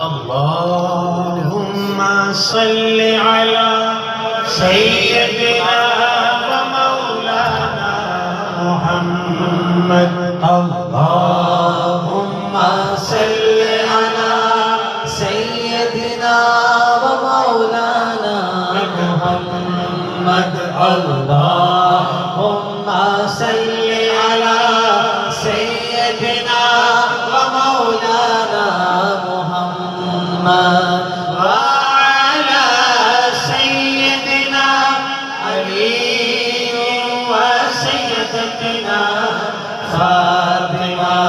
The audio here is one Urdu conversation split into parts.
اللهم صل على سيدنا ومولانا محمد اللهم صل على سيدنا ومولانا محمد اللهم صل على سيدنا ومولانا محمد وعلى سيدنا علي وسيدتنا فاطمة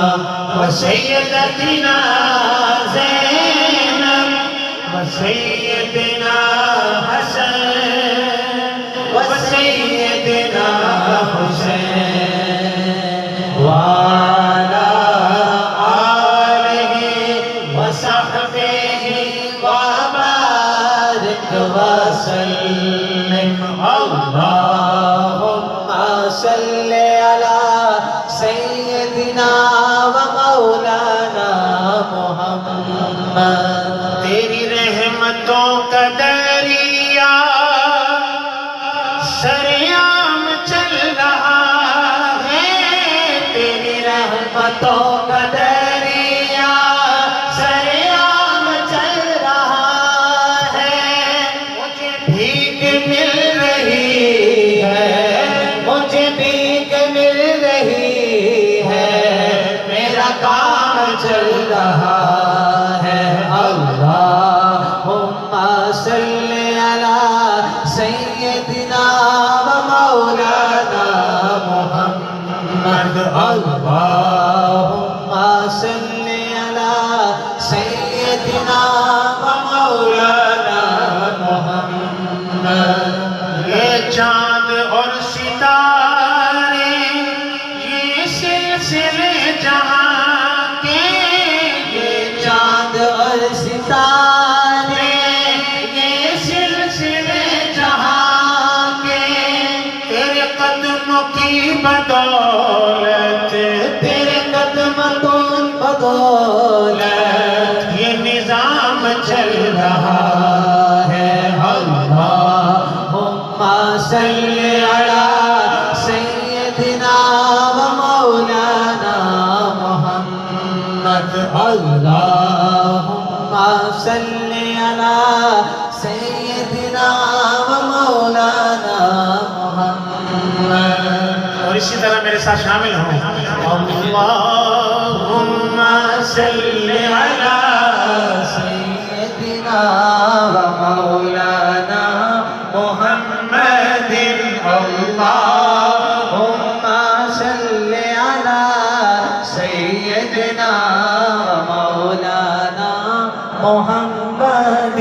وسيدتنا زينب وسيدنا حسن وسيدنا حسين وعلى آله وصحبه وبارك وسلم اللهم صل على سيدنا ومولانا محمد تیری رحمتوں کا دریا سریام چل رہا ہے تیری رحمتوں کا دریا سریام چل رہا ہے مجھے بھیک مل رہی ہے مجھے بھیک مل رہی ہے میرا کام چل رہا ہے اللہم صل علی سیدنا و مولانا محمد اللہم صل علی سیدنا و مولانا محمد یہ چاند اور ستارے یہ سلسلے جہاں کے یہ چاند اور ستارے یہ سلسلے جہاں کے تیرے قدموں کی بدولت تیرے قدموں کی بدولت یہ نظام چل رہا ہے اللہم صل علی سیدنا و مولانا محمد اللہم صل علی سیدنا و مولانا محمد اور اسی طرح میرے ساتھ شامل ہوں اللہم صل علی سیدنا و مولانا محمد اللہم صل علی سیدنا و مولانا محمد